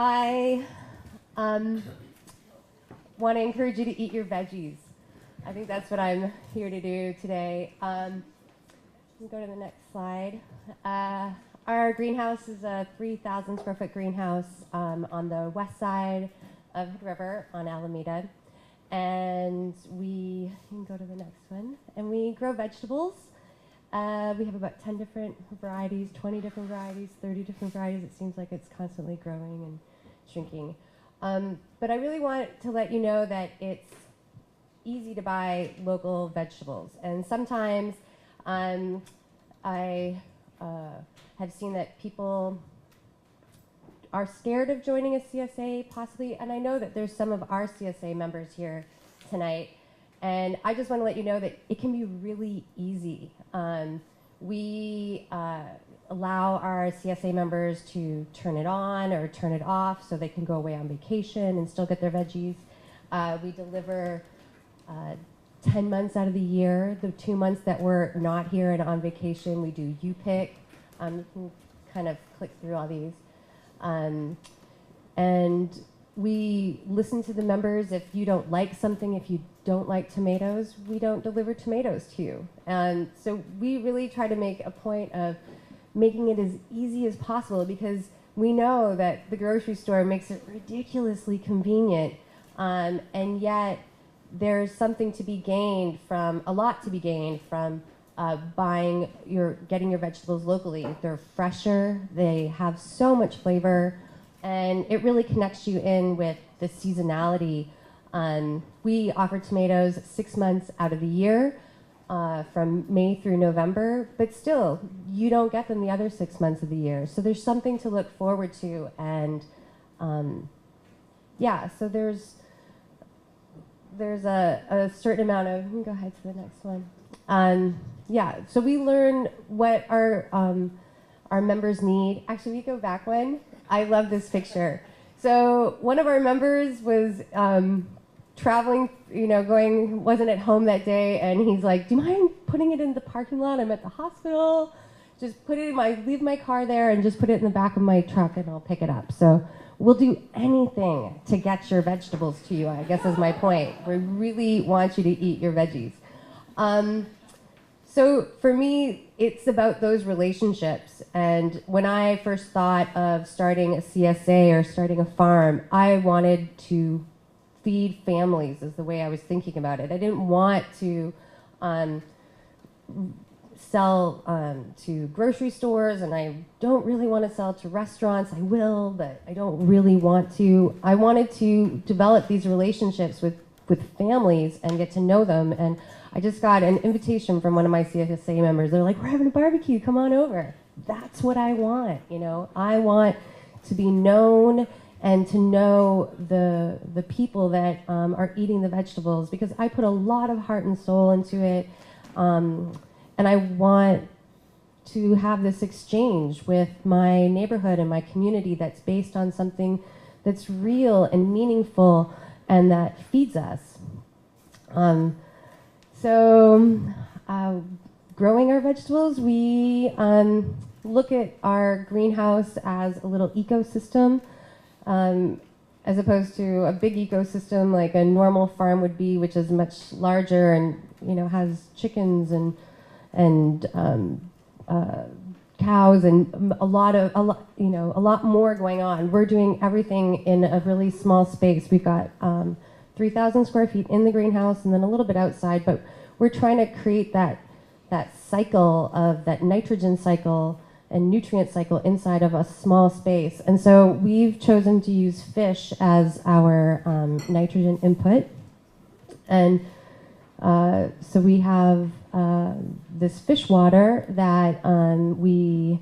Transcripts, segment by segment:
I want to encourage you to eat your veggies. I think that's what I'm here to do today. Let me go to the next slide. Our greenhouse is a 3,000 square foot greenhouse on the west side of the river on Alameda. And you can go to the next one. And we grow vegetables. We have about 10 different varieties, 20 different varieties, 30 different varieties. It seems like it's constantly growing and shrinking. But I really want to let you know that it's easy to buy local vegetables. And sometimes I have seen that people are scared of joining a CSA possibly, and I know that there's some of our CSA members here tonight, and I just want to let you know that it can be really easy. We allow our CSA members to turn it on or turn it off so they can go away on vacation and still get their veggies. We deliver 10 months out of the year. The 2 months that we're not here and on vacation, we do U-Pick. You can kind of click through all these. And we listen to the members. If you don't like something, if you don't like tomatoes, we don't deliver tomatoes to you. And so we really try to make a point of making it as easy as possible, because we know that the grocery store makes it ridiculously convenient, and yet there's something to be gained from, a lot to be gained from getting your vegetables locally. They're fresher, they have so much flavor, and it really connects you in with the seasonality. We offer tomatoes 6 months out of the year, from May through November, but still, you don't get them the other 6 months of the year. So there's something to look forward to, and yeah, so there's a certain amount of, you can go ahead to the next one. Yeah, so we learn what our members need. Actually, we go back one. I love this picture. So one of our members was traveling, wasn't at home that day, and he's like, do you mind putting it in the parking lot? I'm at the hospital. Just leave my car there and just put it in the back of my truck and I'll pick it up. So we'll do anything to get your vegetables to you, I guess is my point. We really want you to eat your veggies. So for me, it's about those relationships. And when I first thought of starting a CSA or starting a farm, I wanted to feed families is the way I was thinking about it. I didn't want to sell to grocery stores, and I don't really want to sell to restaurants. I will, but I don't really want to. I wanted to develop these relationships with families and get to know them. And I just got an invitation from one of my CSA members. They're like, we're having a barbecue, come on over. That's what I want, I want to be known and to know the people that are eating the vegetables, because I put a lot of heart and soul into it. And I want to have this exchange with my neighborhood and my community that's based on something that's real and meaningful and that feeds us. Growing our vegetables, we look at our greenhouse as a little ecosystem, as opposed to a big ecosystem like a normal farm would be, which is much larger and has chickens and cows and a lot more going on. We're doing everything in a really small space. We've got 3,000 square feet in the greenhouse and then a little bit outside, but we're trying to create that cycle of that nitrogen cycle and nutrient cycle inside of a small space. And so we've chosen to use fish as our nitrogen input. And so we have this fish water that the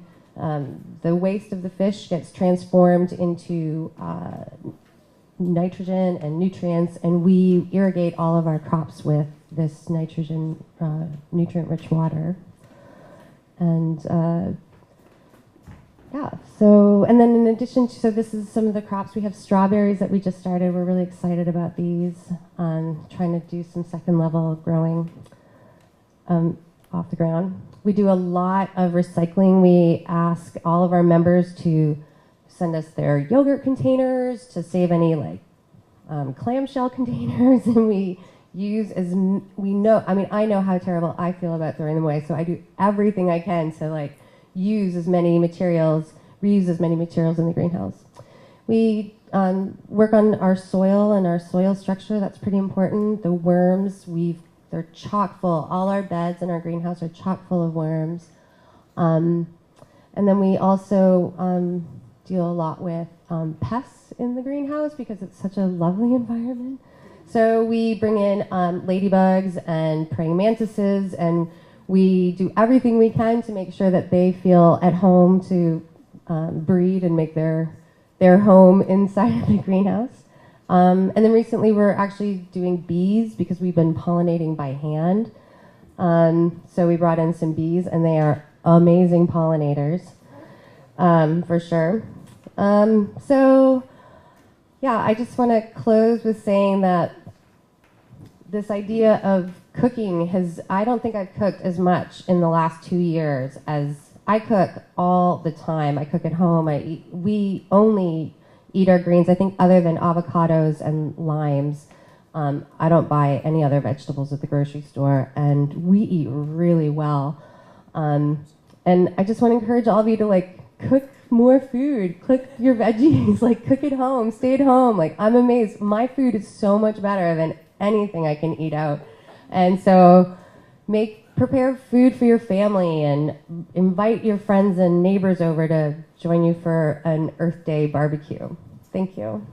waste of the fish gets transformed into nitrogen and nutrients, and we irrigate all of our crops with this nitrogen, nutrient-rich water. And and then in addition to, so this is some of the crops. We have strawberries that we just started. We're really excited about these. Trying to do some second level growing off the ground. We do a lot of recycling. We ask all of our members to send us their yogurt containers to save any like clamshell containers, and we use I know how terrible I feel about throwing them away, so I do everything I can to like use as many materials, reuse as many materials in the greenhouse. We work on our soil and our soil structure. That's pretty important. The worms, they're chock full. All our beds in our greenhouse are chock full of worms. And then we also deal a lot with pests in the greenhouse because it's such a lovely environment. So we bring in ladybugs and praying mantises, and we do everything we can to make sure that they feel at home to breed and make their home inside of the greenhouse. And then recently we're actually doing bees because we've been pollinating by hand. So we brought in some bees, and they are amazing pollinators, for sure. So yeah, I just want to close with saying that this idea of cooking I don't think I've cooked as much in the last 2 years as I cook all the time. I cook at home. We only eat our greens. I think other than avocados and limes, I don't buy any other vegetables at the grocery store, and we eat really well. And I just want to encourage all of you to like cook more food, cook your veggies, like cook at home, stay at home. Like I'm amazed. My food is so much better than anything I can eat out. And so prepare food for your family and invite your friends and neighbors over to join you for an Earth Day barbecue. Thank you.